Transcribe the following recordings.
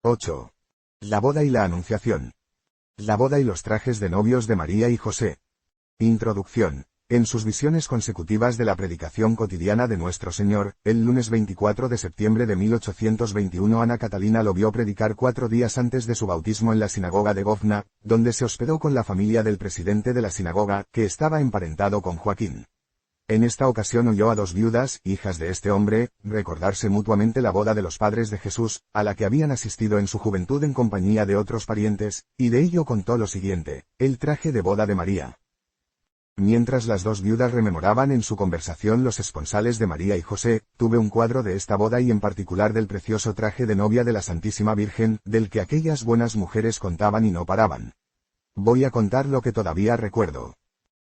8. La boda y la anunciación. La boda y los trajes de novios de María y José. Introducción. En sus visiones consecutivas de la predicación cotidiana de Nuestro Señor, el lunes 24 de septiembre de 1821 Ana Catalina lo vio predicar 4 días antes de su bautismo en la sinagoga de Gofna, donde se hospedó con la familia del presidente de la sinagoga, que estaba emparentado con Joaquín. En esta ocasión oyó a 2 viudas, hijas de este hombre, recordarse mutuamente la boda de los padres de Jesús, a la que habían asistido en su juventud en compañía de otros parientes, y de ello contó lo siguiente: el traje de boda de María. Mientras las 2 viudas rememoraban en su conversación los esponsales de María y José, tuve un cuadro de esta boda y en particular del precioso traje de novia de la Santísima Virgen, del que aquellas buenas mujeres contaban y no paraban. Voy a contar lo que todavía recuerdo.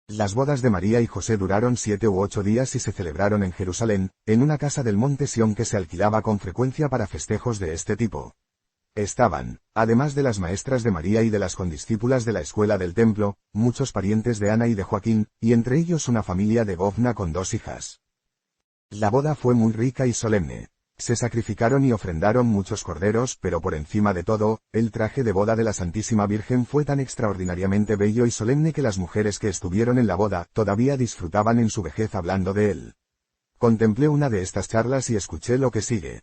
Las bodas de María y José duraron 7 u 8 días y se celebraron en Jerusalén, en una casa del monte Sión que se alquilaba con frecuencia para festejos de este tipo. Estaban, además de las maestras de María y de las condiscípulas de la escuela del templo, muchos parientes de Ana y de Joaquín, y entre ellos una familia de Gofna con 2 hijas. La boda fue muy rica y solemne. Se sacrificaron y ofrendaron muchos corderos, pero por encima de todo, el traje de boda de la Santísima Virgen fue tan extraordinariamente bello y solemne que las mujeres que estuvieron en la boda todavía disfrutaban en su vejez hablando de él. Contemplé una de estas charlas y escuché lo que sigue.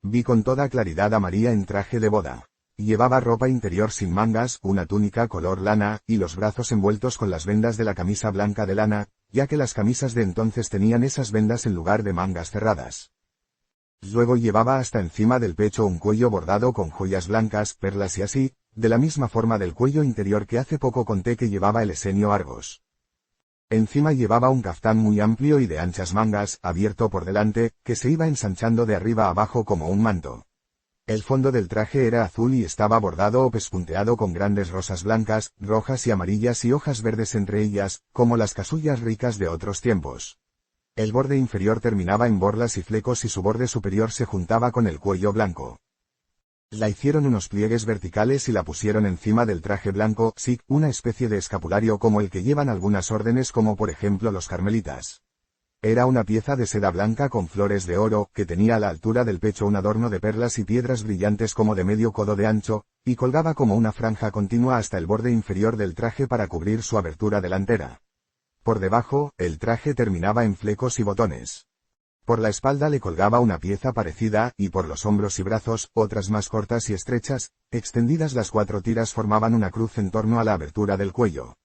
Vi con toda claridad a María en traje de boda. Llevaba ropa interior sin mangas, una túnica color lana, y los brazos envueltos con las vendas de la camisa blanca de lana, ya que las camisas de entonces tenían esas vendas en lugar de mangas cerradas. Luego llevaba hasta encima del pecho un cuello bordado con joyas blancas, perlas y así, de la misma forma del cuello interior que hace poco conté que llevaba el esenio Argos. Encima llevaba un caftán muy amplio y de anchas mangas, abierto por delante, que se iba ensanchando de arriba a abajo como un manto. El fondo del traje era azul y estaba bordado o pespunteado con grandes rosas blancas, rojas y amarillas y hojas verdes entre ellas, como las casullas ricas de otros tiempos. El borde inferior terminaba en borlas y flecos y su borde superior se juntaba con el cuello blanco. La hicieron unos pliegues verticales y la pusieron encima del traje blanco, sí, una especie de escapulario como el que llevan algunas órdenes como por ejemplo los carmelitas. Era una pieza de seda blanca con flores de oro, que tenía a la altura del pecho un adorno de perlas y piedras brillantes como de medio codo de ancho, y colgaba como una franja continua hasta el borde inferior del traje para cubrir su abertura delantera. Por debajo, el traje terminaba en flecos y botones. Por la espalda le colgaba una pieza parecida, y por los hombros y brazos, otras más cortas y estrechas, extendidas las 4 tiras formaban una cruz en torno a la abertura del cuello.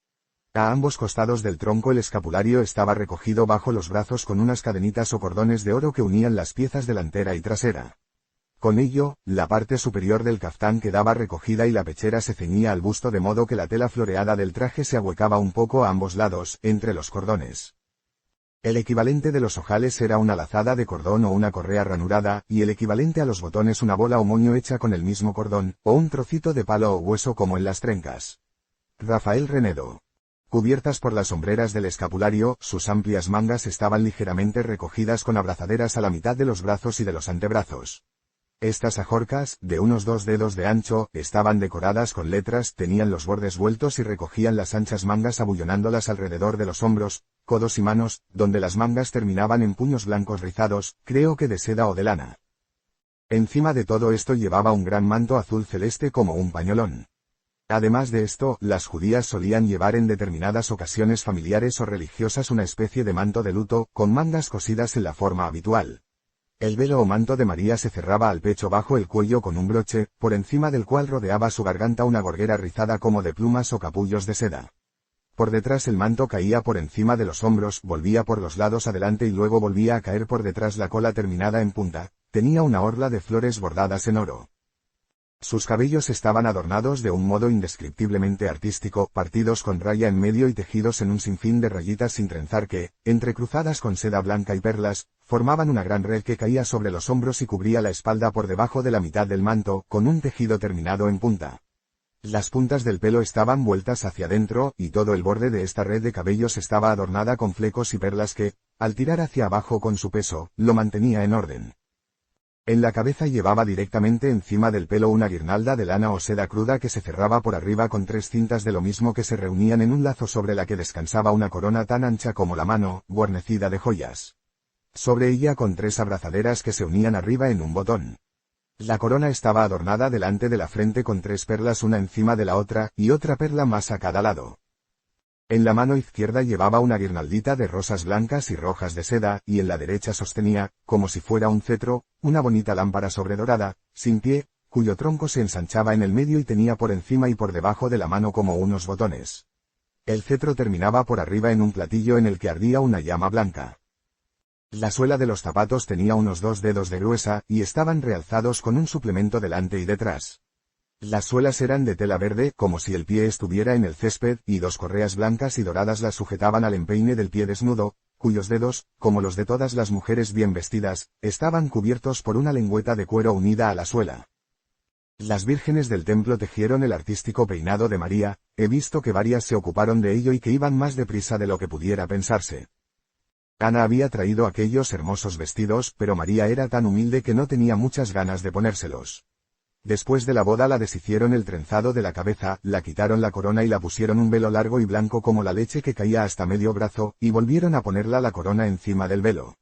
A ambos costados del tronco el escapulario estaba recogido bajo los brazos con unas cadenitas o cordones de oro que unían las piezas delantera y trasera. Con ello, la parte superior del caftán quedaba recogida y la pechera se ceñía al busto de modo que la tela floreada del traje se ahuecaba un poco a ambos lados, entre los cordones. El equivalente de los ojales era una lazada de cordón o una correa ranurada, y el equivalente a los botones una bola o moño hecha con el mismo cordón, o un trocito de palo o hueso como en las trencas. Rafael Renedo. Cubiertas por las sombreras del escapulario, sus amplias mangas estaban ligeramente recogidas con abrazaderas a la mitad de los brazos y de los antebrazos. Estas ajorcas, de unos 2 dedos de ancho, estaban decoradas con letras, tenían los bordes vueltos y recogían las anchas mangas abullonándolas alrededor de los hombros, codos y manos, donde las mangas terminaban en puños blancos rizados, creo que de seda o de lana. Encima de todo esto llevaba un gran manto azul celeste como un pañolón. Además de esto, las judías solían llevar en determinadas ocasiones familiares o religiosas una especie de manto de luto, con mangas cosidas en la forma habitual. El velo o manto de María se cerraba al pecho bajo el cuello con un broche, por encima del cual rodeaba su garganta una gorguera rizada como de plumas o capullos de seda. Por detrás el manto caía por encima de los hombros, volvía por los lados adelante y luego volvía a caer por detrás la cola terminada en punta, tenía una orla de flores bordadas en oro. Sus cabellos estaban adornados de un modo indescriptiblemente artístico, partidos con raya en medio y tejidos en un sinfín de rayitas sin trenzar que, entrecruzadas con seda blanca y perlas, formaban una gran red que caía sobre los hombros y cubría la espalda por debajo de la mitad del manto, con un tejido terminado en punta. Las puntas del pelo estaban vueltas hacia adentro, y todo el borde de esta red de cabellos estaba adornada con flecos y perlas que, al tirar hacia abajo con su peso, lo mantenía en orden. En la cabeza llevaba directamente encima del pelo una guirnalda de lana o seda cruda que se cerraba por arriba con 3 cintas de lo mismo que se reunían en un lazo sobre la que descansaba una corona tan ancha como la mano, guarnecida de joyas. Sobre ella con 3 abrazaderas que se unían arriba en un botón. La corona estaba adornada delante de la frente con 3 perlas una encima de la otra, y otra perla más a cada lado. En la mano izquierda llevaba una guirnaldita de rosas blancas y rojas de seda, y en la derecha sostenía, como si fuera un cetro, una bonita lámpara sobredorada, sin pie, cuyo tronco se ensanchaba en el medio y tenía por encima y por debajo de la mano como unos botones. El cetro terminaba por arriba en un platillo en el que ardía una llama blanca. La suela de los zapatos tenía unos 2 dedos de gruesa, y estaban realzados con un suplemento delante y detrás. Las suelas eran de tela verde, como si el pie estuviera en el césped, y 2 correas blancas y doradas las sujetaban al empeine del pie desnudo, cuyos dedos, como los de todas las mujeres bien vestidas, estaban cubiertos por una lengüeta de cuero unida a la suela. Las vírgenes del templo tejieron el artístico peinado de María, he visto que varias se ocuparon de ello y que iban más deprisa de lo que pudiera pensarse. Ana había traído aquellos hermosos vestidos, pero María era tan humilde que no tenía muchas ganas de ponérselos. Después de la boda la deshicieron el trenzado de la cabeza, la quitaron la corona y la pusieron un velo largo y blanco como la leche que caía hasta medio brazo, y volvieron a ponerla la corona encima del velo.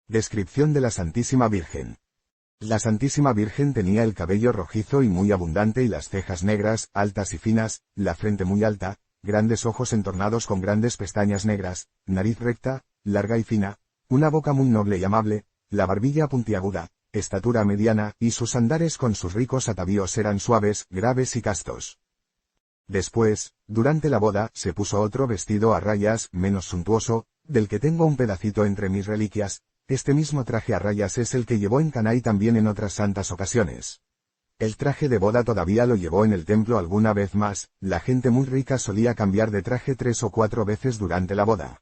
Descripción de la Santísima Virgen. La Santísima Virgen tenía el cabello rojizo y muy abundante y las cejas negras, altas y finas, la frente muy alta, grandes ojos entornados con grandes pestañas negras, nariz recta, larga y fina, una boca muy noble y amable, la barbilla puntiaguda, estatura mediana, y sus andares con sus ricos atavíos eran suaves, graves y castos. Después, durante la boda, se puso otro vestido a rayas, menos suntuoso, del que tengo un pedacito entre mis reliquias. Este mismo traje a rayas es el que llevó en Caná y también en otras santas ocasiones. El traje de boda todavía lo llevó en el templo alguna vez más, la gente muy rica solía cambiar de traje 3 o 4 veces durante la boda.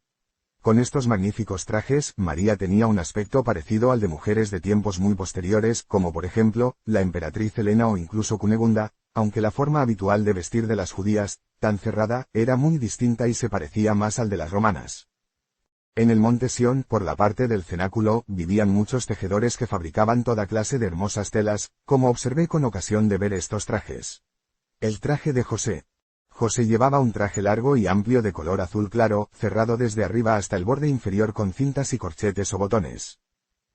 Con estos magníficos trajes, María tenía un aspecto parecido al de mujeres de tiempos muy posteriores, como por ejemplo, la emperatriz Helena o incluso Cunegunda, aunque la forma habitual de vestir de las judías, tan cerrada, era muy distinta y se parecía más al de las romanas. En el monte Sión, por la parte del cenáculo, vivían muchos tejedores que fabricaban toda clase de hermosas telas, como observé con ocasión de ver estos trajes. El traje de José. José llevaba un traje largo y amplio de color azul claro, cerrado desde arriba hasta el borde inferior con cintas y corchetes o botones.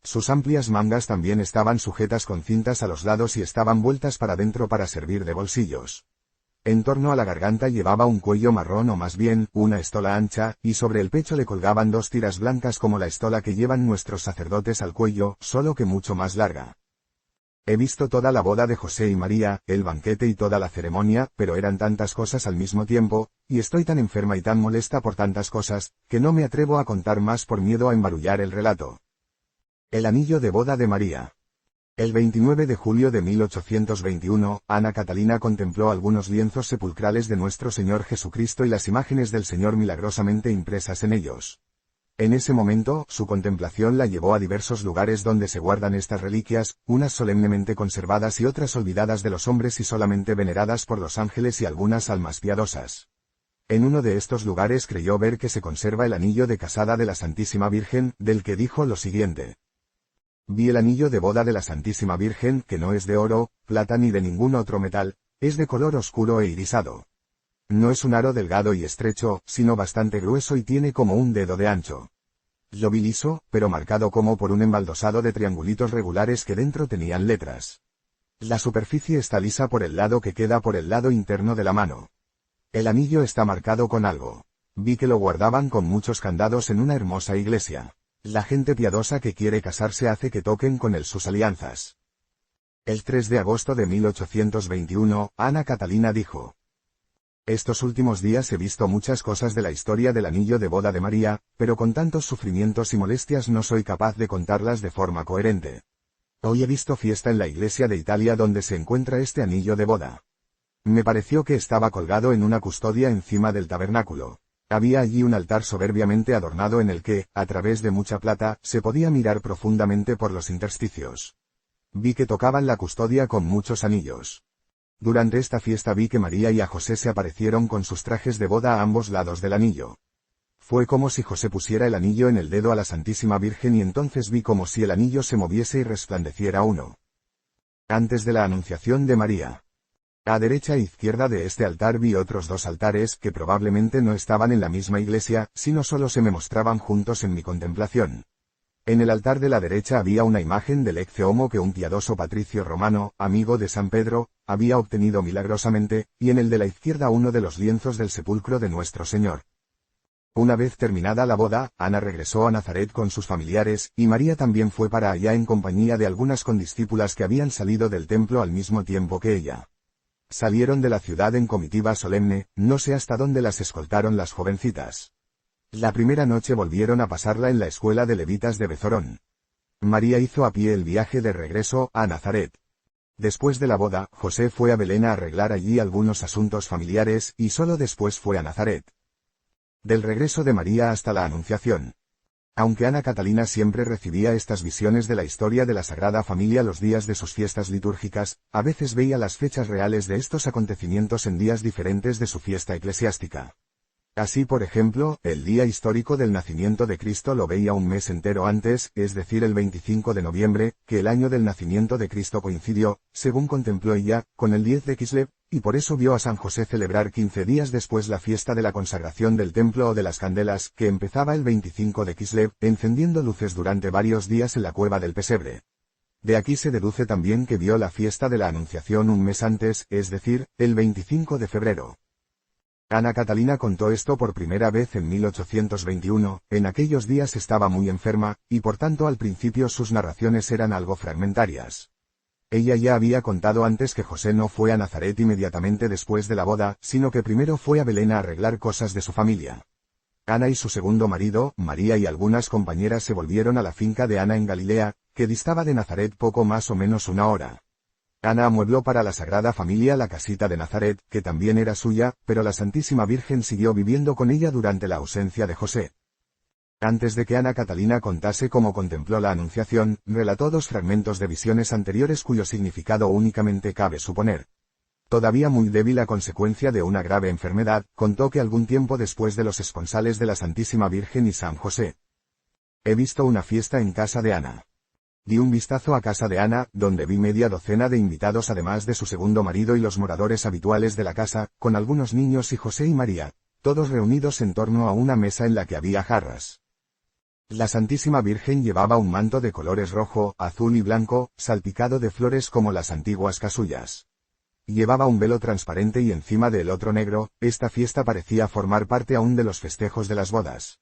Sus amplias mangas también estaban sujetas con cintas a los lados y estaban vueltas para dentro para servir de bolsillos. En torno a la garganta llevaba un cuello marrón o más bien, una estola ancha, y sobre el pecho le colgaban 2 tiras blancas como la estola que llevan nuestros sacerdotes al cuello, solo que mucho más larga. He visto toda la boda de José y María, el banquete y toda la ceremonia, pero eran tantas cosas al mismo tiempo, y estoy tan enferma y tan molesta por tantas cosas, que no me atrevo a contar más por miedo a embarullar el relato. El anillo de boda de María. El 29 de julio de 1821, Ana Catalina contempló algunos lienzos sepulcrales de nuestro Señor Jesucristo y las imágenes del Señor milagrosamente impresas en ellos. En ese momento, su contemplación la llevó a diversos lugares donde se guardan estas reliquias, unas solemnemente conservadas y otras olvidadas de los hombres y solamente veneradas por los ángeles y algunas almas piadosas. En uno de estos lugares creyó ver que se conserva el anillo de casada de la Santísima Virgen, del que dijo lo siguiente. Vi el anillo de boda de la Santísima Virgen, que no es de oro, plata ni de ningún otro metal, es de color oscuro e irisado. No es un aro delgado y estrecho, sino bastante grueso y tiene como un dedo de ancho. Lo vi liso, pero marcado como por un embaldosado de triangulitos regulares que dentro tenían letras. La superficie está lisa por el lado que queda por el lado interno de la mano. El anillo está marcado con algo. Vi que lo guardaban con muchos candados en una hermosa iglesia. La gente piadosa que quiere casarse hace que toquen con él sus alianzas. El 3 de agosto de 1821, Ana Catalina dijo. Estos últimos días he visto muchas cosas de la historia del anillo de boda de María, pero con tantos sufrimientos y molestias no soy capaz de contarlas de forma coherente. Hoy he visto fiesta en la iglesia de Italia donde se encuentra este anillo de boda. Me pareció que estaba colgado en una custodia encima del tabernáculo. Había allí un altar soberbiamente adornado en el que, a través de mucha plata, se podía mirar profundamente por los intersticios. Vi que tocaban la custodia con muchos anillos. Durante esta fiesta vi que María y a José se aparecieron con sus trajes de boda a ambos lados del anillo. Fue como si José pusiera el anillo en el dedo a la Santísima Virgen y entonces vi como si el anillo se moviese y resplandeciera uno. Antes de la Anunciación de María. A derecha e izquierda de este altar vi otros 2 altares que probablemente no estaban en la misma iglesia, sino solo se me mostraban juntos en mi contemplación. En el altar de la derecha había una imagen del Ecce Homo que un piadoso patricio romano, amigo de San Pedro, había obtenido milagrosamente, y en el de la izquierda uno de los lienzos del sepulcro de nuestro Señor. Una vez terminada la boda, Ana regresó a Nazaret con sus familiares, y María también fue para allá en compañía de algunas condiscípulas que habían salido del templo al mismo tiempo que ella. Salieron de la ciudad en comitiva solemne, no sé hasta dónde las escoltaron las jovencitas. La primera noche volvieron a pasarla en la escuela de levitas de Bezorón. María hizo a pie el viaje de regreso a Nazaret. Después de la boda, José fue a Belén a arreglar allí algunos asuntos familiares, y solo después fue a Nazaret. Del regreso de María hasta la Anunciación. Aunque Ana Catalina siempre recibía estas visiones de la historia de la Sagrada Familia los días de sus fiestas litúrgicas, a veces veía las fechas reales de estos acontecimientos en días diferentes de su fiesta eclesiástica. Así, por ejemplo, el día histórico del nacimiento de Cristo lo veía un mes entero antes, es decir, el 25 de noviembre, que el año del nacimiento de Cristo coincidió, según contempló ella, con el 10 de Kislev, y por eso vio a San José celebrar 15 días después la fiesta de la consagración del templo o de las candelas, que empezaba el 25 de Kislev, encendiendo luces durante varios días en la cueva del pesebre. De aquí se deduce también que vio la fiesta de la Anunciación un mes antes, es decir, el 25 de febrero. Ana Catalina contó esto por primera vez en 1821, en aquellos días estaba muy enferma, y por tanto al principio sus narraciones eran algo fragmentarias. Ella ya había contado antes que José no fue a Nazaret inmediatamente después de la boda, sino que primero fue a Belén a arreglar cosas de su familia. Ana y su segundo marido, María y algunas compañeras se volvieron a la finca de Ana en Galilea, que distaba de Nazaret poco más o menos una hora. Ana amuebló para la Sagrada Familia la casita de Nazaret, que también era suya, pero la Santísima Virgen siguió viviendo con ella durante la ausencia de José. Antes de que Ana Catalina contase cómo contempló la Anunciación, relató dos fragmentos de visiones anteriores cuyo significado únicamente cabe suponer. Todavía muy débil a consecuencia de una grave enfermedad, contó que algún tiempo después de los esponsales de la Santísima Virgen y San José. He visto una fiesta en casa de Ana. Di un vistazo a casa de Ana, donde vi media docena de invitados además de su segundo marido y los moradores habituales de la casa, con algunos niños y José y María, todos reunidos en torno a una mesa en la que había jarras. La Santísima Virgen llevaba un manto de colores rojo, azul y blanco, salpicado de flores como las antiguas casullas. Llevaba un velo transparente y encima del otro negro. Esta fiesta parecía formar parte aún de los festejos de las bodas.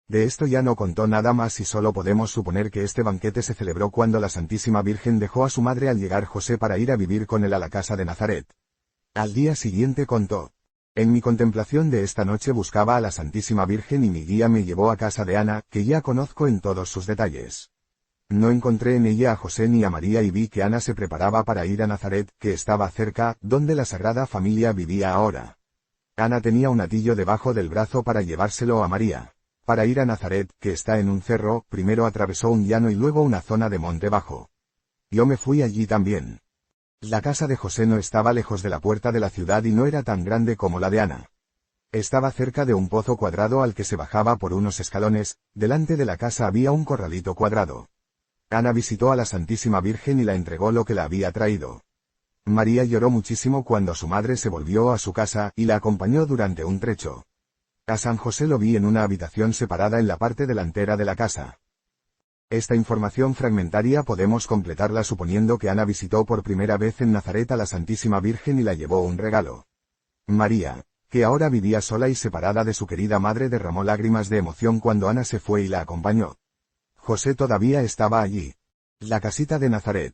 De esto ya no contó nada más y solo podemos suponer que este banquete se celebró cuando la Santísima Virgen dejó a su madre al llegar José para ir a vivir con él a la casa de Nazaret. Al día siguiente contó: en mi contemplación de esta noche buscaba a la Santísima Virgen y mi guía me llevó a casa de Ana, que ya conozco en todos sus detalles. No encontré en ella a José ni a María y vi que Ana se preparaba para ir a Nazaret, que estaba cerca, donde la Sagrada Familia vivía ahora. Ana tenía un atillo debajo del brazo para llevárselo a María. Para ir a Nazaret, que está en un cerro, primero atravesó un llano y luego una zona de monte bajo. Yo me fui allí también. La casa de José no estaba lejos de la puerta de la ciudad y no era tan grande como la de Ana. Estaba cerca de un pozo cuadrado al que se bajaba por unos escalones. Delante de la casa había un corralito cuadrado. Ana visitó a la Santísima Virgen y la entregó lo que la había traído. María lloró muchísimo cuando su madre se volvió a su casa y la acompañó durante un trecho. A San José lo vi en una habitación separada en la parte delantera de la casa. Esta información fragmentaria podemos completarla suponiendo que Ana visitó por primera vez en Nazaret a la Santísima Virgen y la llevó un regalo. María, que ahora vivía sola y separada de su querida madre, derramó lágrimas de emoción cuando Ana se fue y la acompañó. José todavía estaba allí. La casita de Nazaret.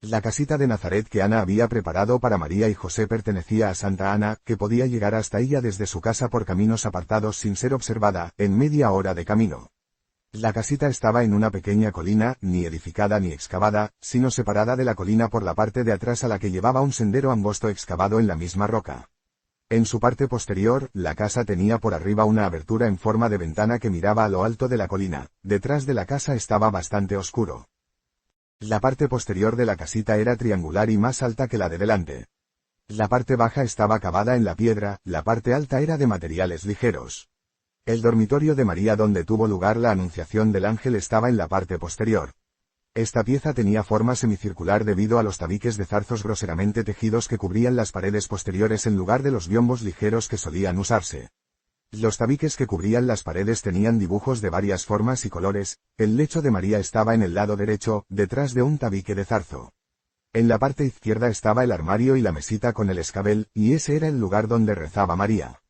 La casita de Nazaret que Ana había preparado para María y José pertenecía a Santa Ana, que podía llegar hasta ella desde su casa por caminos apartados sin ser observada, en media hora de camino. La casita estaba en una pequeña colina, ni edificada ni excavada, sino separada de la colina por la parte de atrás a la que llevaba un sendero angosto excavado en la misma roca. En su parte posterior, la casa tenía por arriba una abertura en forma de ventana que miraba a lo alto de la colina. Detrás de la casa estaba bastante oscuro. La parte posterior de la casita era triangular y más alta que la de delante. La parte baja estaba cavada en la piedra, la parte alta era de materiales ligeros. El dormitorio de María donde tuvo lugar la anunciación del ángel estaba en la parte posterior. Esta pieza tenía forma semicircular debido a los tabiques de zarzos groseramente tejidos que cubrían las paredes posteriores en lugar de los biombos ligeros que solían usarse. Los tabiques que cubrían las paredes tenían dibujos de varias formas y colores. El lecho de María estaba en el lado derecho, detrás de un tabique de zarzo. En la parte izquierda estaba el armario y la mesita con el escabel, y ese era el lugar donde rezaba María.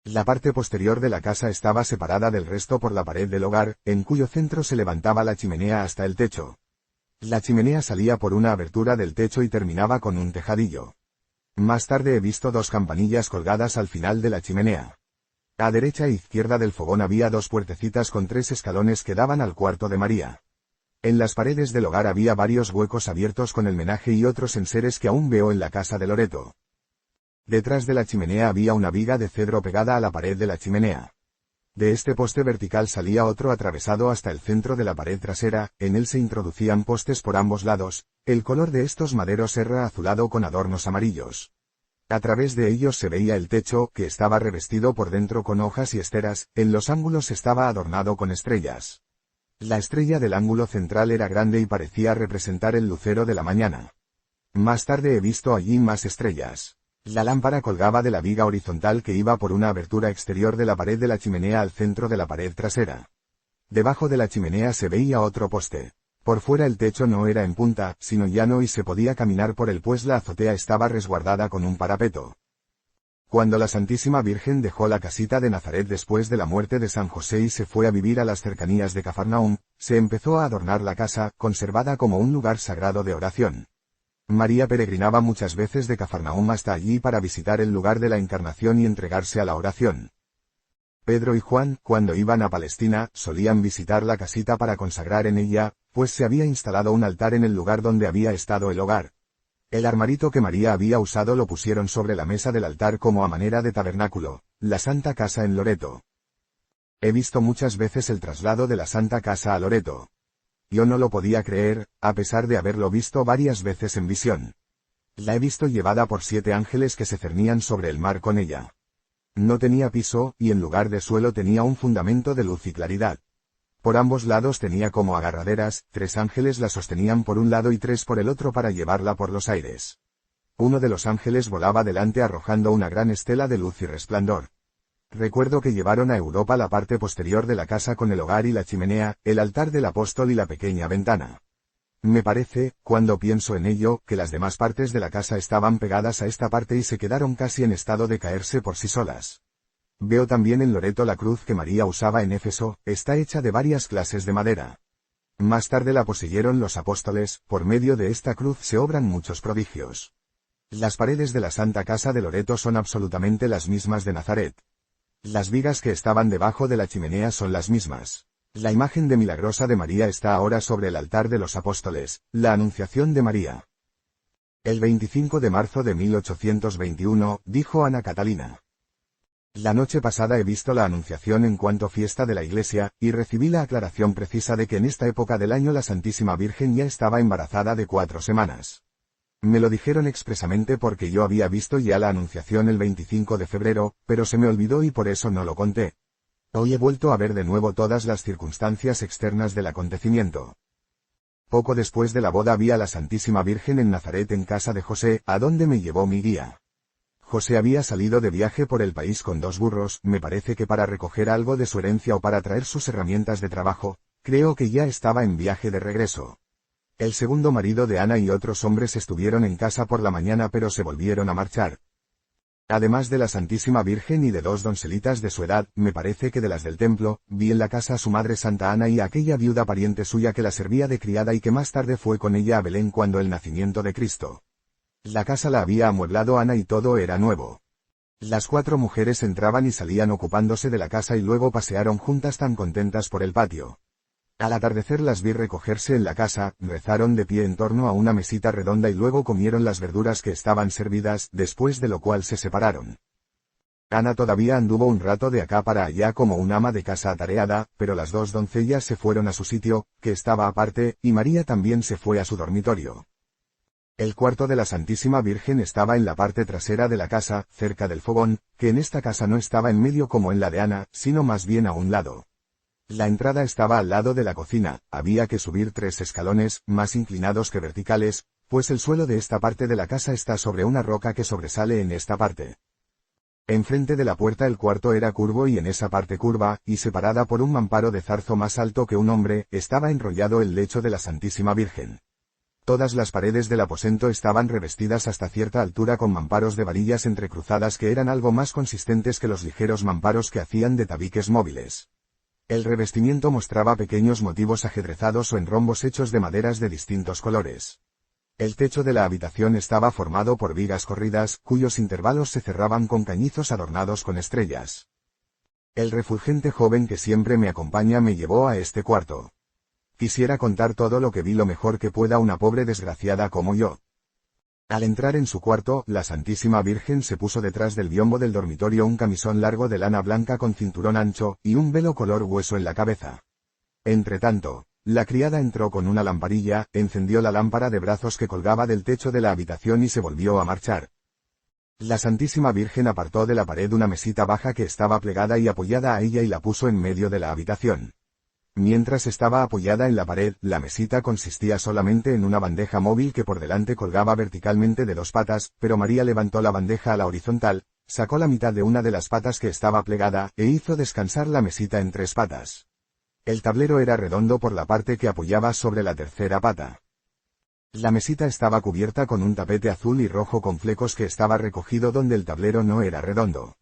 La parte posterior de la casa estaba separada del resto por la pared del hogar, en cuyo centro se levantaba la chimenea hasta el techo. La chimenea salía por una abertura del techo y terminaba con un tejadillo. Más tarde he visto dos campanillas colgadas al final de la chimenea. A derecha e izquierda del fogón había dos puertecitas con 3 escalones que daban al cuarto de María. En las paredes del hogar había varios huecos abiertos con el menaje y otros enseres que aún veo en la casa de Loreto. Detrás de la chimenea había una viga de cedro pegada a la pared de la chimenea. De este poste vertical salía otro atravesado hasta el centro de la pared trasera, en él se introducían postes por ambos lados. El color de estos maderos era azulado con adornos amarillos. A través de ellos se veía el techo, que estaba revestido por dentro con hojas y esteras. En los ángulos estaba adornado con estrellas. La estrella del ángulo central era grande y parecía representar el lucero de la mañana. Más tarde he visto allí más estrellas. La lámpara colgaba de la viga horizontal que iba por una abertura exterior de la pared de la chimenea al centro de la pared trasera. Debajo de la chimenea se veía otro poste. Por fuera el techo no era en punta, sino llano y se podía caminar por él pues la azotea estaba resguardada con un parapeto. Cuando la Santísima Virgen dejó la casita de Nazaret después de la muerte de San José y se fue a vivir a las cercanías de Cafarnaúm, se empezó a adornar la casa, conservada como un lugar sagrado de oración. María peregrinaba muchas veces de Cafarnaúm hasta allí para visitar el lugar de la Encarnación y entregarse a la oración. Pedro y Juan, cuando iban a Palestina, solían visitar la casita para consagrar en ella, pues se había instalado un altar en el lugar donde había estado el hogar. El armarito que María había usado lo pusieron sobre la mesa del altar como a manera de tabernáculo, la Santa Casa en Loreto. He visto muchas veces el traslado de la Santa Casa a Loreto. Yo no lo podía creer, a pesar de haberlo visto varias veces en visión. La he visto llevada por 7 ángeles que se cernían sobre el mar con ella. No tenía piso, y en lugar de suelo tenía un fundamento de luz y claridad. Por ambos lados tenía como agarraderas, 3 ángeles la sostenían por un lado y 3 por el otro para llevarla por los aires. Uno de los ángeles volaba delante arrojando una gran estela de luz y resplandor. Recuerdo que llevaron a Europa la parte posterior de la casa con el hogar y la chimenea, el altar del apóstol y la pequeña ventana. Me parece, cuando pienso en ello, que las demás partes de la casa estaban pegadas a esta parte y se quedaron casi en estado de caerse por sí solas. Veo también en Loreto la cruz que María usaba en Éfeso, está hecha de varias clases de madera. Más tarde la poseyeron los apóstoles, por medio de esta cruz se obran muchos prodigios. Las paredes de la Santa Casa de Loreto son absolutamente las mismas de Nazaret. Las vigas que estaban debajo de la chimenea son las mismas. La imagen de milagrosa de María está ahora sobre el altar de los apóstoles, la Anunciación de María. El 25 de marzo de 1821, dijo Ana Catalina. La noche pasada he visto la Anunciación en cuanto fiesta de la Iglesia, y recibí la aclaración precisa de que en esta época del año la Santísima Virgen ya estaba embarazada de 4 semanas. Me lo dijeron expresamente porque yo había visto ya la Anunciación el 25 de febrero, pero se me olvidó y por eso no lo conté. Hoy he vuelto a ver de nuevo todas las circunstancias externas del acontecimiento. Poco después de la boda vi a la Santísima Virgen en Nazaret en casa de José, a donde me llevó mi guía. José había salido de viaje por el país con 2 burros, me parece que para recoger algo de su herencia o para traer sus herramientas de trabajo, creo que ya estaba en viaje de regreso. El segundo marido de Ana y otros hombres estuvieron en casa por la mañana pero se volvieron a marchar. Además de la Santísima Virgen y de 2 doncelitas de su edad, me parece que de las del templo, vi en la casa a su madre Santa Ana y a aquella viuda pariente suya que la servía de criada y que más tarde fue con ella a Belén cuando el nacimiento de Cristo. La casa la había amueblado Ana y todo era nuevo. Las 4 mujeres entraban y salían ocupándose de la casa y luego pasearon juntas tan contentas por el patio. Al atardecer las vi recogerse en la casa, rezaron de pie en torno a una mesita redonda y luego comieron las verduras que estaban servidas, después de lo cual se separaron. Ana todavía anduvo un rato de acá para allá como un ama de casa atareada, pero las 2 doncellas se fueron a su sitio, que estaba aparte, y María también se fue a su dormitorio. El cuarto de la Santísima Virgen estaba en la parte trasera de la casa, cerca del fogón, que en esta casa no estaba en medio como en la de Ana, sino más bien a un lado. La entrada estaba al lado de la cocina, había que subir 3 escalones, más inclinados que verticales, pues el suelo de esta parte de la casa está sobre una roca que sobresale en esta parte. Enfrente de la puerta el cuarto era curvo y en esa parte curva, y separada por un mamparo de zarzo más alto que un hombre, estaba enrollado el lecho de la Santísima Virgen. Todas las paredes del aposento estaban revestidas hasta cierta altura con mamparos de varillas entrecruzadas que eran algo más consistentes que los ligeros mamparos que hacían de tabiques móviles. El revestimiento mostraba pequeños motivos ajedrezados o en rombos hechos de maderas de distintos colores. El techo de la habitación estaba formado por vigas corridas, cuyos intervalos se cerraban con cañizos adornados con estrellas. El refulgente joven que siempre me acompaña me llevó a este cuarto. Quisiera contar todo lo que vi lo mejor que pueda una pobre desgraciada como yo. Al entrar en su cuarto, la Santísima Virgen se puso detrás del biombo del dormitorio un camisón largo de lana blanca con cinturón ancho, y un velo color hueso en la cabeza. Entretanto, la criada entró con una lamparilla, encendió la lámpara de brazos que colgaba del techo de la habitación y se volvió a marchar. La Santísima Virgen apartó de la pared una mesita baja que estaba plegada y apoyada a ella y la puso en medio de la habitación. Mientras estaba apoyada en la pared, la mesita consistía solamente en una bandeja móvil que por delante colgaba verticalmente de 2 patas, pero María levantó la bandeja a la horizontal, sacó la mitad de una de las patas que estaba plegada, e hizo descansar la mesita en 3 patas. El tablero era redondo por la parte que apoyaba sobre la tercera pata. La mesita estaba cubierta con un tapete azul y rojo con flecos que estaba recogido donde el tablero no era redondo.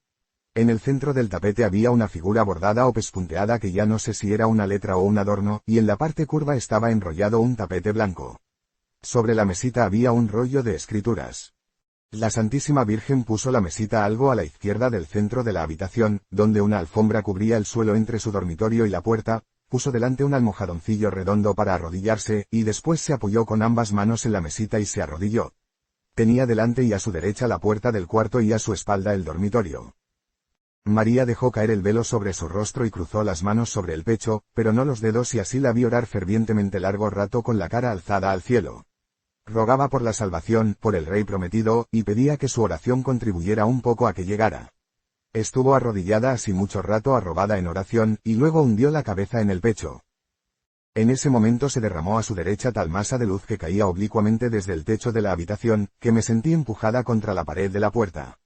En el centro del tapete había una figura bordada o pespunteada que ya no sé si era una letra o un adorno, y en la parte curva estaba enrollado un tapete blanco. Sobre la mesita había un rollo de escrituras. La Santísima Virgen puso la mesita algo a la izquierda del centro de la habitación, donde una alfombra cubría el suelo entre su dormitorio y la puerta, puso delante un almohadoncillo redondo para arrodillarse, y después se apoyó con ambas manos en la mesita y se arrodilló. Tenía delante y a su derecha la puerta del cuarto y a su espalda el dormitorio. María dejó caer el velo sobre su rostro y cruzó las manos sobre el pecho, pero no los dedos, y así la vi orar fervientemente largo rato con la cara alzada al cielo. Rogaba por la salvación, por el Rey prometido, y pedía que su oración contribuyera un poco a que llegara. Estuvo arrodillada así mucho rato arrobada en oración, y luego hundió la cabeza en el pecho. En ese momento se derramó a su derecha tal masa de luz que caía oblicuamente desde el techo de la habitación, que me sentí empujada contra la pared de la puerta.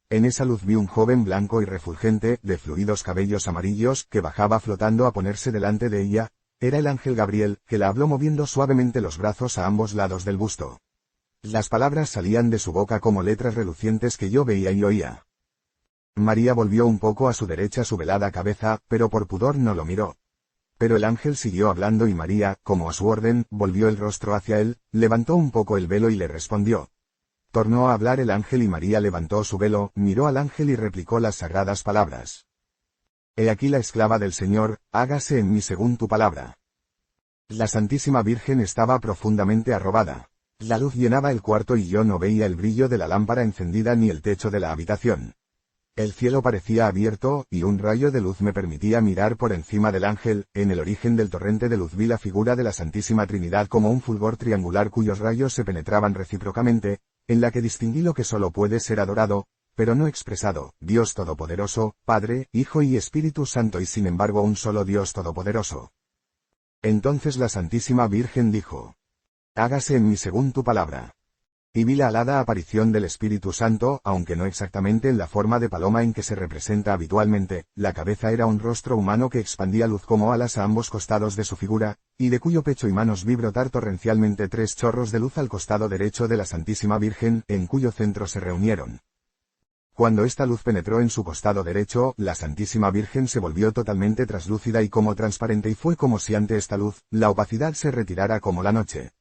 En esa luz vi un joven blanco y refulgente, de fluidos cabellos amarillos, que bajaba flotando a ponerse delante de ella. Era el ángel Gabriel, que la habló moviendo suavemente los brazos a ambos lados del busto. Las palabras salían de su boca como letras relucientes que yo veía y oía. María volvió un poco a su derecha su velada cabeza, pero por pudor no lo miró. Pero el ángel siguió hablando y María, como a su orden, volvió el rostro hacia él, levantó un poco el velo y le respondió. Tornó a hablar el ángel y María levantó su velo, miró al ángel y replicó las sagradas palabras. He aquí la esclava del Señor, hágase en mí según tu palabra. La Santísima Virgen estaba profundamente arrobada. La luz llenaba el cuarto y yo no veía el brillo de la lámpara encendida ni el techo de la habitación. El cielo parecía abierto, y un rayo de luz me permitía mirar por encima del ángel. En el origen del torrente de luz vi la figura de la Santísima Trinidad como un fulgor triangular cuyos rayos se penetraban recíprocamente, en la que distinguí lo que solo puede ser adorado, pero no expresado, Dios Todopoderoso, Padre, Hijo y Espíritu Santo, y sin embargo un solo Dios Todopoderoso. Entonces la Santísima Virgen dijo: hágase en mí según tu palabra. Y vi la alada aparición del Espíritu Santo, aunque no exactamente en la forma de paloma en que se representa habitualmente. La cabeza era un rostro humano que expandía luz como alas a ambos costados de su figura, y de cuyo pecho y manos vi brotar torrencialmente 3 chorros de luz al costado derecho de la Santísima Virgen, en cuyo centro se reunieron. Cuando esta luz penetró en su costado derecho, la Santísima Virgen se volvió totalmente traslúcida y como transparente, y fue como si ante esta luz, la opacidad se retirara como la noche.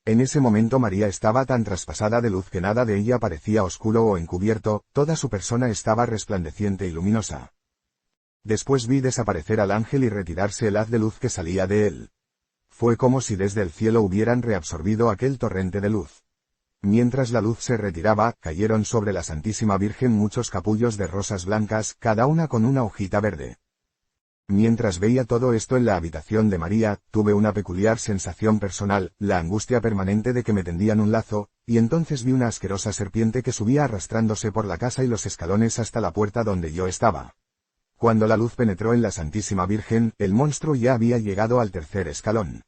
En ese momento María estaba tan traspasada de luz que nada de ella parecía oscuro o encubierto, toda su persona estaba resplandeciente y luminosa. Después vi desaparecer al ángel y retirarse el haz de luz que salía de él. Fue como si desde el cielo hubieran reabsorbido aquel torrente de luz. Mientras la luz se retiraba, cayeron sobre la Santísima Virgen muchos capullos de rosas blancas, cada una con una hojita verde. Mientras veía todo esto en la habitación de María, tuve una peculiar sensación personal, la angustia permanente de que me tendían un lazo, y entonces vi una asquerosa serpiente que subía arrastrándose por la casa y los escalones hasta la puerta donde yo estaba. Cuando la luz penetró en la Santísima Virgen, el monstruo ya había llegado al 3er escalón.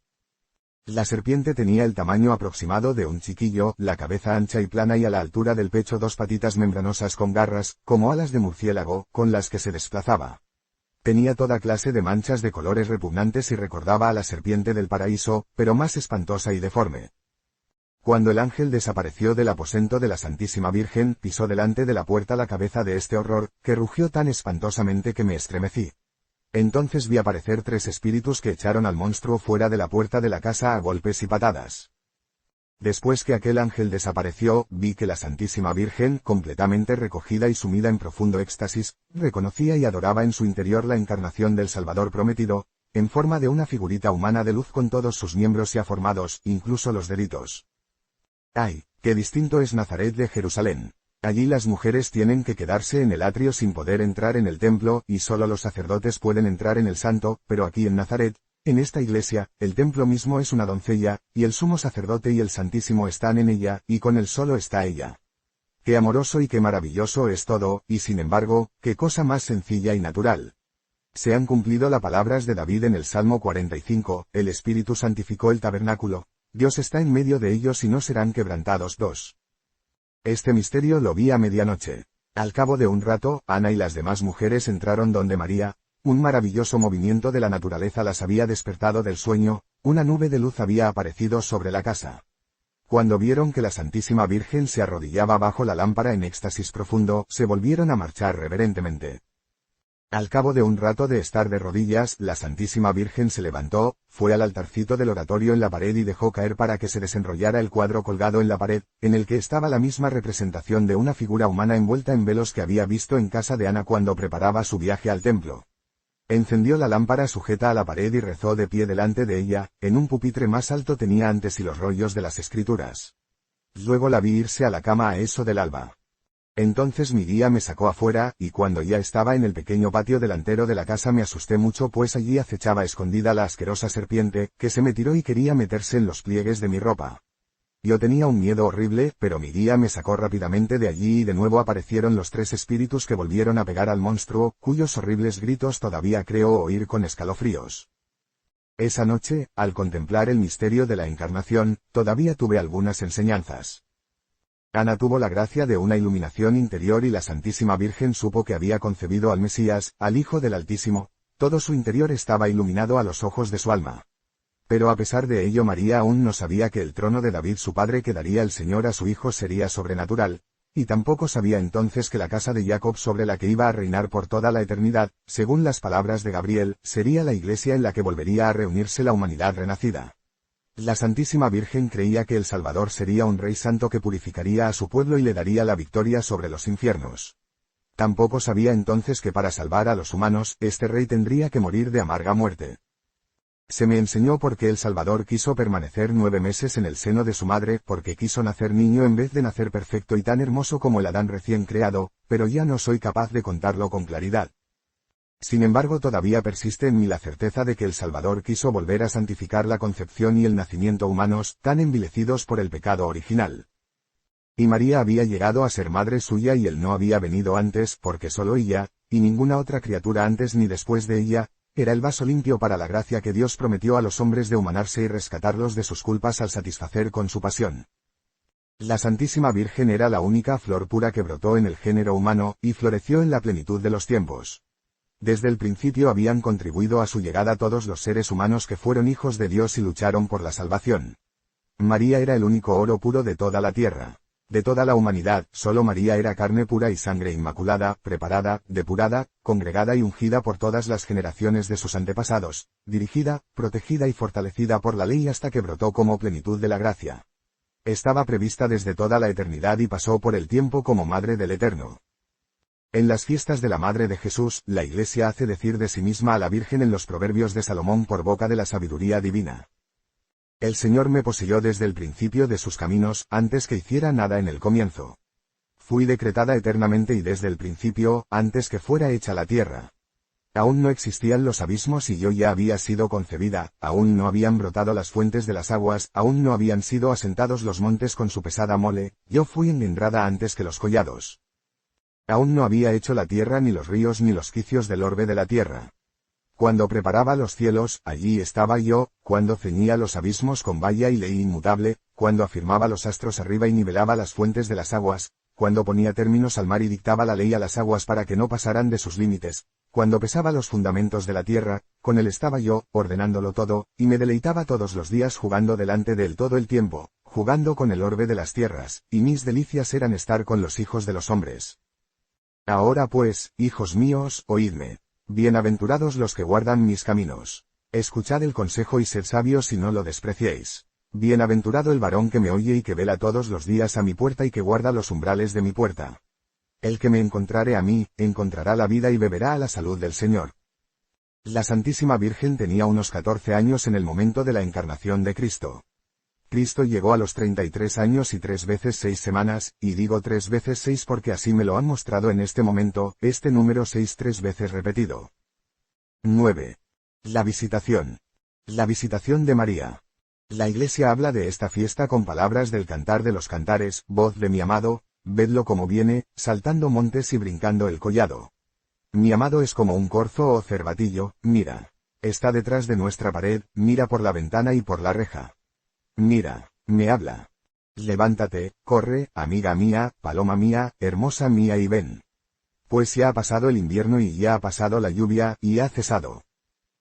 La serpiente tenía el tamaño aproximado de un chiquillo, la cabeza ancha y plana y a la altura del pecho dos patitas membranosas con garras, como alas de murciélago, con las que se desplazaba. Tenía toda clase de manchas de colores repugnantes y recordaba a la serpiente del paraíso, pero más espantosa y deforme. Cuando el ángel desapareció del aposento de la Santísima Virgen, pisó delante de la puerta la cabeza de este horror, que rugió tan espantosamente que me estremecí. Entonces vi aparecer 3 espíritus que echaron al monstruo fuera de la puerta de la casa a golpes y patadas. Después que aquel ángel desapareció, vi que la Santísima Virgen, completamente recogida y sumida en profundo éxtasis, reconocía y adoraba en su interior la encarnación del Salvador prometido, en forma de una figurita humana de luz con todos sus miembros ya formados, incluso los deditos. ¡Ay, qué distinto es Nazaret de Jerusalén! Allí las mujeres tienen que quedarse en el atrio sin poder entrar en el templo, y solo los sacerdotes pueden entrar en el santo, pero aquí en Nazaret, en esta iglesia, el templo mismo es una doncella, y el sumo sacerdote y el Santísimo están en ella, y con él solo está ella. Qué amoroso y qué maravilloso es todo, y sin embargo, qué cosa más sencilla y natural. Se han cumplido las palabras de David en el Salmo 45, el Espíritu santificó el tabernáculo, Dios está en medio de ellos y no serán quebrantados. 2. Este misterio lo vi a medianoche. Al cabo de un rato, Ana y las demás mujeres entraron donde María. Un maravilloso movimiento de la naturaleza las había despertado del sueño, una nube de luz había aparecido sobre la casa. Cuando vieron que la Santísima Virgen se arrodillaba bajo la lámpara en éxtasis profundo, se volvieron a marchar reverentemente. Al cabo de un rato de estar de rodillas, la Santísima Virgen se levantó, fue al altarcito del oratorio en la pared y dejó caer para que se desenrollara el cuadro colgado en la pared, en el que estaba la misma representación de una figura humana envuelta en velos que había visto en casa de Ana cuando preparaba su viaje al templo. Encendió la lámpara sujeta a la pared y rezó de pie delante de ella, en un pupitre más alto tenía antes y los rollos de las escrituras. Luego la vi irse a la cama a eso del alba. Entonces mi guía me sacó afuera, y cuando ya estaba en el pequeño patio delantero de la casa me asusté mucho pues allí acechaba escondida la asquerosa serpiente, que se me tiró y quería meterse en los pliegues de mi ropa. Yo tenía un miedo horrible, pero mi guía me sacó rápidamente de allí y de nuevo aparecieron los 3 espíritus que volvieron a pegar al monstruo, cuyos horribles gritos todavía creo oír con escalofríos. Esa noche, al contemplar el misterio de la encarnación, todavía tuve algunas enseñanzas. Ana tuvo la gracia de una iluminación interior y la Santísima Virgen supo que había concebido al Mesías, al Hijo del Altísimo, todo su interior estaba iluminado a los ojos de su alma. Pero a pesar de ello María aún no sabía que el trono de David su padre que daría el Señor a su hijo sería sobrenatural, y tampoco sabía entonces que la casa de Jacob sobre la que iba a reinar por toda la eternidad, según las palabras de Gabriel, sería la iglesia en la que volvería a reunirse la humanidad renacida. La Santísima Virgen creía que el Salvador sería un rey santo que purificaría a su pueblo y le daría la victoria sobre los infiernos. Tampoco sabía entonces que para salvar a los humanos, este rey tendría que morir de amarga muerte. Se me enseñó por qué el Salvador quiso permanecer 9 meses en el seno de su madre, porque quiso nacer niño en vez de nacer perfecto y tan hermoso como el Adán recién creado, pero ya no soy capaz de contarlo con claridad. Sin embargo todavía persiste en mí la certeza de que el Salvador quiso volver a santificar la concepción y el nacimiento humanos, tan envilecidos por el pecado original. Y María había llegado a ser madre suya y él no había venido antes, porque solo ella, y ninguna otra criatura antes ni después de ella, era el vaso limpio para la gracia que Dios prometió a los hombres de humanarse y rescatarlos de sus culpas al satisfacer con su pasión. La Santísima Virgen era la única flor pura que brotó en el género humano, y floreció en la plenitud de los tiempos. Desde el principio habían contribuido a su llegada todos los seres humanos que fueron hijos de Dios y lucharon por la salvación. María era el único oro puro de toda la tierra. De toda la humanidad, solo María era carne pura y sangre inmaculada, preparada, depurada, congregada y ungida por todas las generaciones de sus antepasados, dirigida, protegida y fortalecida por la ley hasta que brotó como plenitud de la gracia. Estaba prevista desde toda la eternidad y pasó por el tiempo como Madre del Eterno. En las fiestas de la Madre de Jesús, la Iglesia hace decir de sí misma a la Virgen en los proverbios de Salomón por boca de la sabiduría divina. El Señor me poseyó desde el principio de sus caminos, antes que hiciera nada en el comienzo. Fui decretada eternamente y desde el principio, antes que fuera hecha la tierra. Aún no existían los abismos y yo ya había sido concebida, aún no habían brotado las fuentes de las aguas, aún no habían sido asentados los montes con su pesada mole, yo fui engendrada antes que los collados. Aún no había hecho la tierra ni los ríos ni los quicios del orbe de la tierra. Cuando preparaba los cielos, allí estaba yo; cuando ceñía los abismos con valla y ley inmutable; cuando afirmaba los astros arriba y nivelaba las fuentes de las aguas; cuando ponía términos al mar y dictaba la ley a las aguas para que no pasaran de sus límites; cuando pesaba los fundamentos de la tierra, con él estaba yo, ordenándolo todo, y me deleitaba todos los días jugando delante de él todo el tiempo, jugando con el orbe de las tierras, y mis delicias eran estar con los hijos de los hombres. Ahora pues, hijos míos, oídme. Bienaventurados los que guardan mis caminos. Escuchad el consejo y sed sabios y no lo despreciéis. Bienaventurado el varón que me oye y que vela todos los días a mi puerta y que guarda los umbrales de mi puerta. El que me encontrare a mí, encontrará la vida y beberá a la salud del Señor. La Santísima Virgen tenía unos 14 años en el momento de la encarnación de Cristo. Cristo llegó a los 33 años y 3 veces 6 semanas, y digo 3 veces 6 porque así me lo han mostrado en este momento, este número 6 3 veces repetido. 9. La visitación. La visitación de María. La Iglesia habla de esta fiesta con palabras del Cantar de los Cantares: voz de mi amado, vedlo como viene, saltando montes y brincando el collado. Mi amado es como un corzo o cervatillo, mira. Está detrás de nuestra pared, mira por la ventana y por la reja. Mira, me habla. Levántate, corre, amiga mía, paloma mía, hermosa mía y ven. Pues ya ha pasado el invierno y ya ha pasado la lluvia, y ha cesado.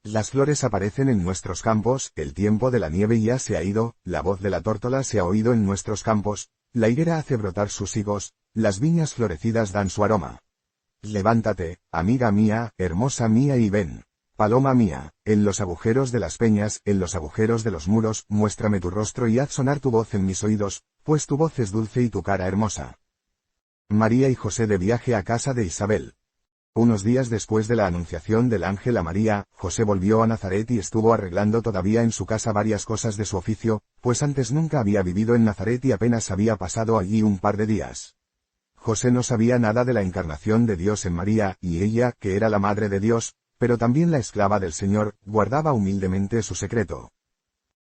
Las flores aparecen en nuestros campos, el tiempo de la nieve ya se ha ido, la voz de la tórtola se ha oído en nuestros campos, la higuera hace brotar sus higos, las viñas florecidas dan su aroma. Levántate, amiga mía, hermosa mía y ven. Paloma mía, en los agujeros de las peñas, en los agujeros de los muros, muéstrame tu rostro y haz sonar tu voz en mis oídos, pues tu voz es dulce y tu cara hermosa. María y José de viaje a casa de Isabel. Unos días después de la anunciación del ángel a María, José volvió a Nazaret y estuvo arreglando todavía en su casa varias cosas de su oficio, pues antes nunca había vivido en Nazaret y apenas había pasado allí un par de días. José no sabía nada de la encarnación de Dios en María, y ella, que era la madre de Dios, pero también la esclava del Señor, guardaba humildemente su secreto.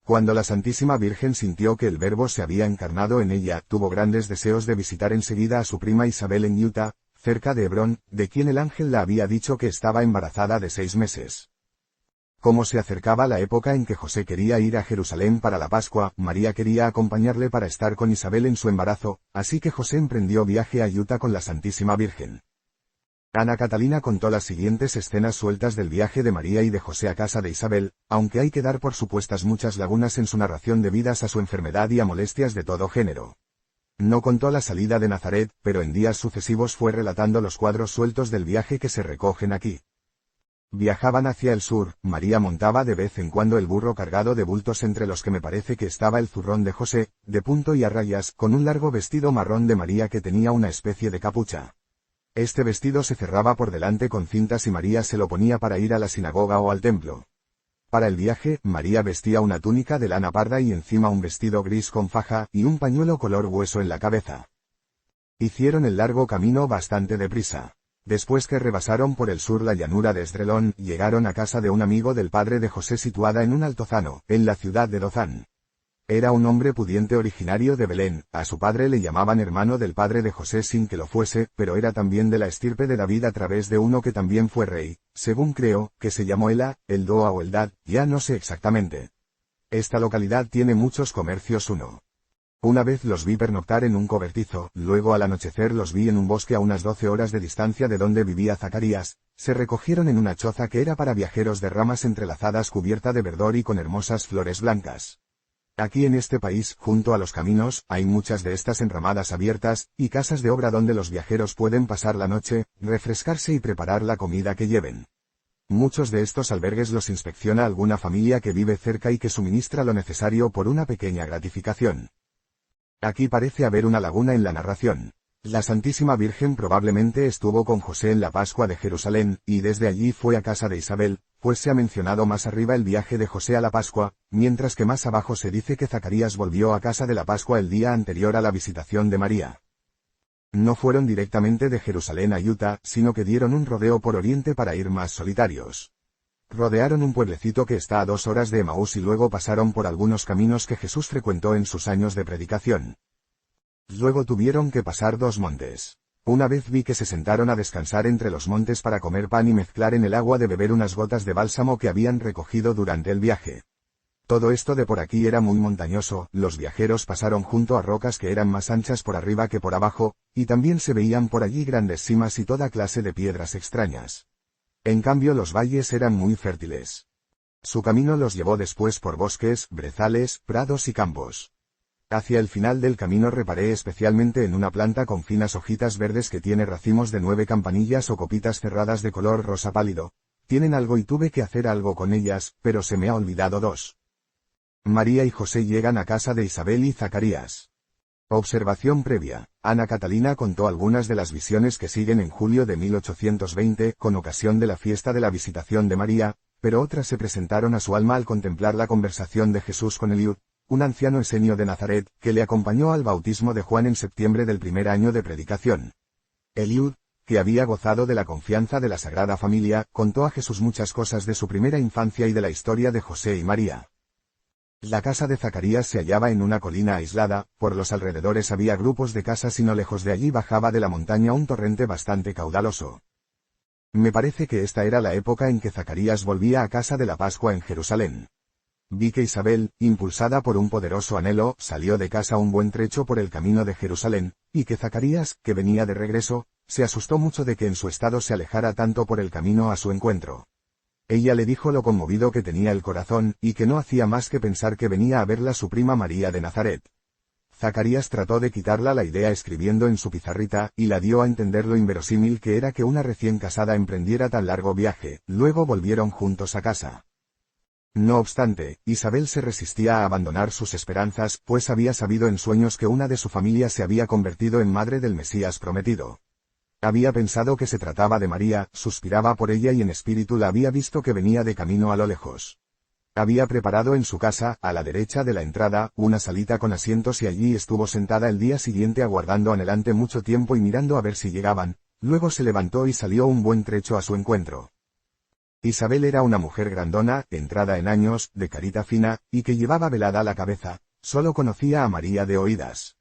Cuando la Santísima Virgen sintió que el Verbo se había encarnado en ella, tuvo grandes deseos de visitar enseguida a su prima Isabel en Utah, cerca de Hebrón, de quien el ángel la había dicho que estaba embarazada de 6 meses. Como se acercaba la época en que José quería ir a Jerusalén para la Pascua, María quería acompañarle para estar con Isabel en su embarazo, así que José emprendió viaje a Utah con la Santísima Virgen. Ana Catalina contó las siguientes escenas sueltas del viaje de María y de José a casa de Isabel, aunque hay que dar por supuestas muchas lagunas en su narración debidas a su enfermedad y a molestias de todo género. No contó la salida de Nazaret, pero en días sucesivos fue relatando los cuadros sueltos del viaje que se recogen aquí. Viajaban hacia el sur, María montaba de vez en cuando el burro cargado de bultos entre los que me parece que estaba el zurrón de José, de punto y a rayas, con un largo vestido marrón de María que tenía una especie de capucha. Este vestido se cerraba por delante con cintas y María se lo ponía para ir a la sinagoga o al templo. Para el viaje, María vestía una túnica de lana parda y encima un vestido gris con faja, y un pañuelo color hueso en la cabeza. Hicieron el largo camino bastante deprisa. Después que rebasaron por el sur la llanura de Esdrelón, llegaron a casa de un amigo del padre de José situada en un altozano, en la ciudad de Dotán. Era un hombre pudiente originario de Belén, a su padre le llamaban hermano del padre de José sin que lo fuese, pero era también de la estirpe de David a través de uno que también fue rey, según creo, que se llamó Ela, Eldoa o Eldad, ya no sé exactamente. Esta localidad tiene muchos comercios. Una vez los vi pernoctar en un cobertizo, luego al anochecer los vi en un bosque a unas 12 horas de distancia de donde vivía Zacarías, se recogieron en una choza que era para viajeros de ramas entrelazadas cubierta de verdor y con hermosas flores blancas. Aquí en este país, junto a los caminos, hay muchas de estas enramadas abiertas, y casas de obra donde los viajeros pueden pasar la noche, refrescarse y preparar la comida que lleven. Muchos de estos albergues los inspecciona alguna familia que vive cerca y que suministra lo necesario por una pequeña gratificación. Aquí parece haber una laguna en la narración. La Santísima Virgen probablemente estuvo con José en la Pascua de Jerusalén, y desde allí fue a casa de Isabel, pues se ha mencionado más arriba el viaje de José a la Pascua, mientras que más abajo se dice que Zacarías volvió a casa de la Pascua el día anterior a la visitación de María. No fueron directamente de Jerusalén a Utah, sino que dieron un rodeo por Oriente para ir más solitarios. Rodearon un pueblecito que está a 2 horas de Emaús y luego pasaron por algunos caminos que Jesús frecuentó en sus años de predicación. Luego tuvieron que pasar 2 montes. Una vez vi que se sentaron a descansar entre los montes para comer pan y mezclar en el agua de beber unas gotas de bálsamo que habían recogido durante el viaje. Todo esto de por aquí era muy montañoso, los viajeros pasaron junto a rocas que eran más anchas por arriba que por abajo, y también se veían por allí grandes simas y toda clase de piedras extrañas. En cambio los valles eran muy fértiles. Su camino los llevó después por bosques, brezales, prados y campos. Hacia el final del camino reparé especialmente en una planta con finas hojitas verdes que tiene racimos de 9 campanillas o copitas cerradas de color rosa pálido. Tienen algo y tuve que hacer algo con ellas, pero se me ha olvidado 2. María y José llegan a casa de Isabel y Zacarías. Observación previa. Ana Catalina contó algunas de las visiones que siguen en julio de 1820, con ocasión de la fiesta de la Visitación de María, pero otras se presentaron a su alma al contemplar la conversación de Jesús con Eliud, un anciano esenio de Nazaret, que le acompañó al bautismo de Juan en septiembre del primer año de predicación. Eliud, que había gozado de la confianza de la Sagrada Familia, contó a Jesús muchas cosas de su primera infancia y de la historia de José y María. La casa de Zacarías se hallaba en una colina aislada, por los alrededores había grupos de casas y no lejos de allí bajaba de la montaña un torrente bastante caudaloso. Me parece que esta era la época en que Zacarías volvía a casa de la Pascua en Jerusalén. Vi que Isabel, impulsada por un poderoso anhelo, salió de casa un buen trecho por el camino de Jerusalén, y que Zacarías, que venía de regreso, se asustó mucho de que en su estado se alejara tanto por el camino a su encuentro. Ella le dijo lo conmovido que tenía el corazón, y que no hacía más que pensar que venía a verla su prima María de Nazaret. Zacarías trató de quitarla la idea escribiendo en su pizarrita, y la dio a entender lo inverosímil que era que una recién casada emprendiera tan largo viaje. Luego volvieron juntos a casa. No obstante, Isabel se resistía a abandonar sus esperanzas, pues había sabido en sueños que una de su familia se había convertido en madre del Mesías prometido. Había pensado que se trataba de María, suspiraba por ella y en espíritu la había visto que venía de camino a lo lejos. Había preparado en su casa, a la derecha de la entrada, una salita con asientos y allí estuvo sentada el día siguiente aguardando anhelante mucho tiempo y mirando a ver si llegaban. Luego se levantó y salió un buen trecho a su encuentro. Isabel era una mujer grandona, entrada en años, de carita fina, y que llevaba velada la cabeza. Solo conocía a María de oídas.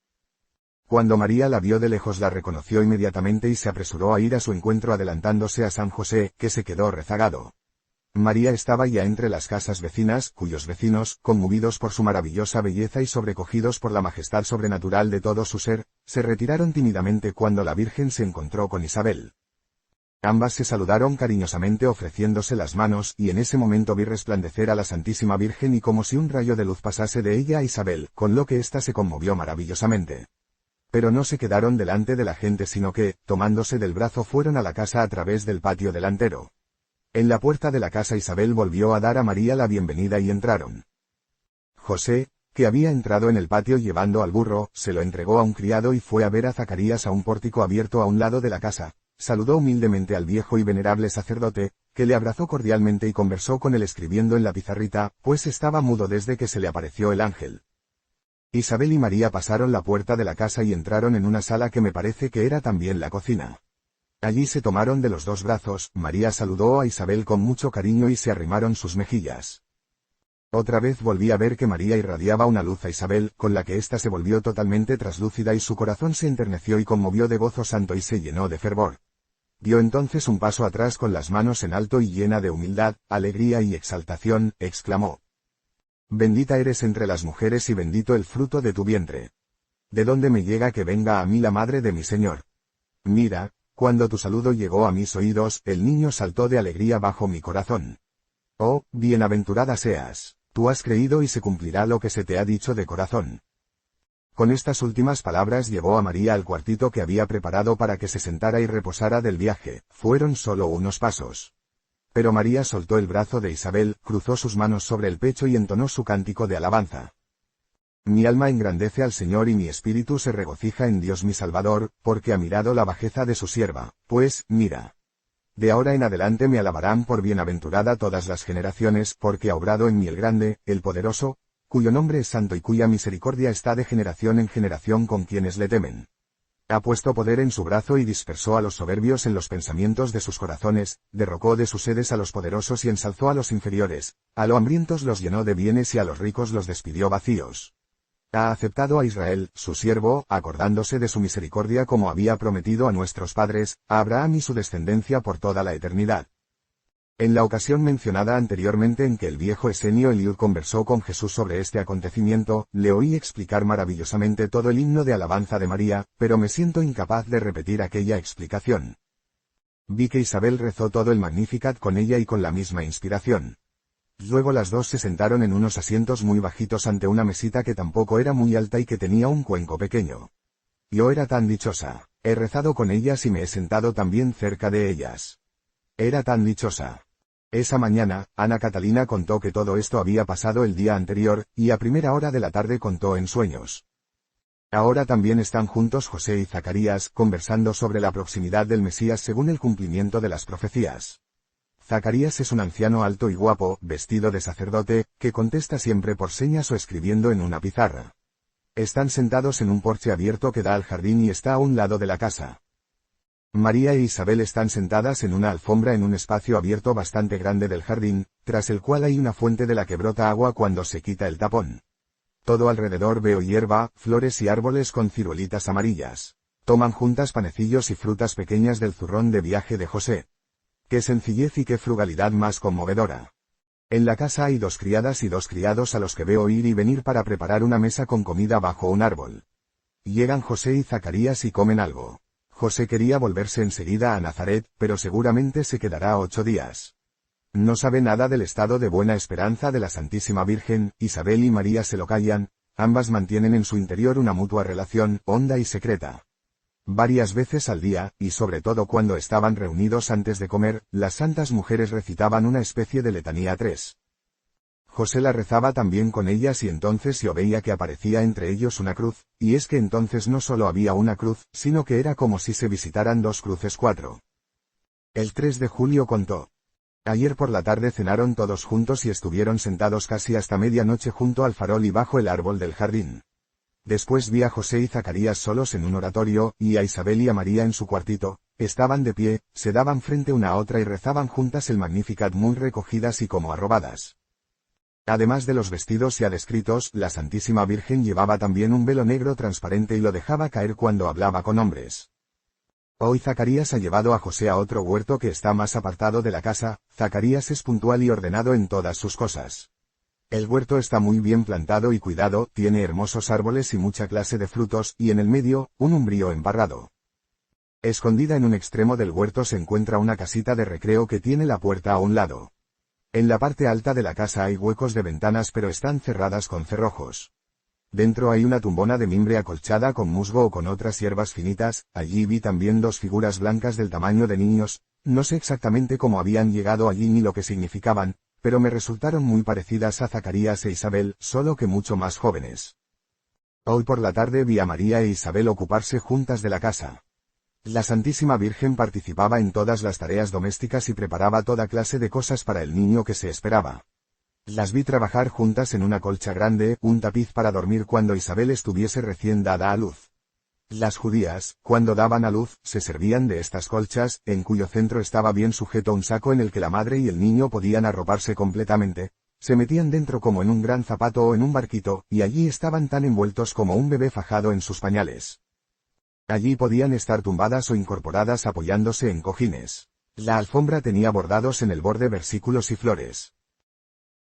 Cuando María la vio de lejos la reconoció inmediatamente y se apresuró a ir a su encuentro adelantándose a San José, que se quedó rezagado. María estaba ya entre las casas vecinas, cuyos vecinos, conmovidos por su maravillosa belleza y sobrecogidos por la majestad sobrenatural de todo su ser, se retiraron tímidamente cuando la Virgen se encontró con Isabel. Ambas se saludaron cariñosamente ofreciéndose las manos, y en ese momento vi resplandecer a la Santísima Virgen y como si un rayo de luz pasase de ella a Isabel, con lo que ésta se conmovió maravillosamente. Pero no se quedaron delante de la gente sino que, tomándose del brazo fueron a la casa a través del patio delantero. En la puerta de la casa Isabel volvió a dar a María la bienvenida y entraron. José, que había entrado en el patio llevando al burro, se lo entregó a un criado y fue a ver a Zacarías a un pórtico abierto a un lado de la casa. Saludó humildemente al viejo y venerable sacerdote, que le abrazó cordialmente y conversó con él escribiendo en la pizarrita, pues estaba mudo desde que se le apareció el ángel. Isabel y María pasaron la puerta de la casa y entraron en una sala que me parece que era también la cocina. Allí se tomaron de los 2 brazos, María saludó a Isabel con mucho cariño y se arrimaron sus mejillas. Otra vez volví a ver que María irradiaba una luz a Isabel, con la que ésta se volvió totalmente traslúcida y su corazón se enterneció y conmovió de gozo santo y se llenó de fervor. Dio entonces un paso atrás con las manos en alto y llena de humildad, alegría y exaltación, exclamó: Bendita eres entre las mujeres y bendito el fruto de tu vientre. ¿De dónde me llega que venga a mí la madre de mi Señor? Mira, cuando tu saludo llegó a mis oídos, el niño saltó de alegría bajo mi corazón. Oh, bienaventurada seas, tú has creído y se cumplirá lo que se te ha dicho de corazón. Con estas últimas palabras llevó a María al cuartito que había preparado para que se sentara y reposara del viaje. Fueron solo unos pasos. Pero María soltó el brazo de Isabel, cruzó sus manos sobre el pecho y entonó su cántico de alabanza. Mi alma engrandece al Señor y mi espíritu se regocija en Dios mi Salvador, porque ha mirado la bajeza de su sierva, pues, mira. De ahora en adelante me alabarán por bienaventurada todas las generaciones, porque ha obrado en mí el grande, el poderoso, cuyo nombre es santo y cuya misericordia está de generación en generación con quienes le temen. Ha puesto poder en su brazo y dispersó a los soberbios en los pensamientos de sus corazones, derrocó de sus sedes a los poderosos y ensalzó a los inferiores, a los hambrientos los llenó de bienes y a los ricos los despidió vacíos. Ha aceptado a Israel, su siervo, acordándose de su misericordia como había prometido a nuestros padres, a Abraham y su descendencia por toda la eternidad. En la ocasión mencionada anteriormente en que el viejo Esenio Eliud conversó con Jesús sobre este acontecimiento, le oí explicar maravillosamente todo el himno de alabanza de María, pero me siento incapaz de repetir aquella explicación. Vi que Isabel rezó todo el Magnificat con ella y con la misma inspiración. Luego las dos se sentaron en unos asientos muy bajitos ante una mesita que tampoco era muy alta y que tenía un cuenco pequeño. Yo era tan dichosa. He rezado con ellas y me he sentado también cerca de ellas. Era tan dichosa. Esa mañana, Ana Catalina contó que todo esto había pasado el día anterior, y a primera hora de la tarde contó en sueños. Ahora también están juntos José y Zacarías, conversando sobre la proximidad del Mesías según el cumplimiento de las profecías. Zacarías es un anciano alto y guapo, vestido de sacerdote, que contesta siempre por señas o escribiendo en una pizarra. Están sentados en un porche abierto que da al jardín y está a un lado de la casa. María e Isabel están sentadas en una alfombra en un espacio abierto bastante grande del jardín, tras el cual hay una fuente de la que brota agua cuando se quita el tapón. Todo alrededor veo hierba, flores y árboles con ciruelitas amarillas. Toman juntas panecillos y frutas pequeñas del zurrón de viaje de José. Qué sencillez y qué frugalidad más conmovedora. En la casa hay 2 criadas y 2 criados a los que veo ir y venir para preparar una mesa con comida bajo un árbol. Llegan José y Zacarías y comen algo. José quería volverse enseguida a Nazaret, pero seguramente se quedará 8 días. No sabe nada del estado de buena esperanza de la Santísima Virgen. Isabel y María se lo callan, ambas mantienen en su interior una mutua relación, honda y secreta. Varias veces al día, y sobre todo cuando estaban reunidos antes de comer, las santas mujeres recitaban una especie de letanía 3. José la rezaba también con ellas y entonces yo veía que aparecía entre ellos una cruz, y es que entonces no solo había una cruz, sino que era como si se visitaran 2 cruces 4. El 3 de julio contó. Ayer por la tarde cenaron todos juntos y estuvieron sentados casi hasta medianoche junto al farol y bajo el árbol del jardín. Después vi a José y Zacarías solos en un oratorio, y a Isabel y a María en su cuartito. Estaban de pie, se daban frente una a otra y rezaban juntas el Magnificat muy recogidas y como arrobadas. Además de los vestidos ya descritos, la Santísima Virgen llevaba también un velo negro transparente y lo dejaba caer cuando hablaba con hombres. Hoy Zacarías ha llevado a José a otro huerto que está más apartado de la casa. Zacarías es puntual y ordenado en todas sus cosas. El huerto está muy bien plantado y cuidado, tiene hermosos árboles y mucha clase de frutos, y en el medio, un umbrío embarrado. Escondida en un extremo del huerto se encuentra una casita de recreo que tiene la puerta a un lado. En la parte alta de la casa hay huecos de ventanas pero están cerradas con cerrojos. Dentro hay una tumbona de mimbre acolchada con musgo o con otras hierbas finitas. Allí vi también 2 figuras blancas del tamaño de niños, no sé exactamente cómo habían llegado allí ni lo que significaban, pero me resultaron muy parecidas a Zacarías e Isabel, solo que mucho más jóvenes. Hoy por la tarde vi a María e Isabel ocuparse juntas de la casa. La Santísima Virgen participaba en todas las tareas domésticas y preparaba toda clase de cosas para el niño que se esperaba. Las vi trabajar juntas en una colcha grande, un tapiz para dormir cuando Isabel estuviese recién dada a luz. Las judías, cuando daban a luz, se servían de estas colchas, en cuyo centro estaba bien sujeto un saco en el que la madre y el niño podían arroparse completamente. Se metían dentro como en un gran zapato o en un barquito, y allí estaban tan envueltos como un bebé fajado en sus pañales. Allí podían estar tumbadas o incorporadas apoyándose en cojines. La alfombra tenía bordados en el borde versículos y flores.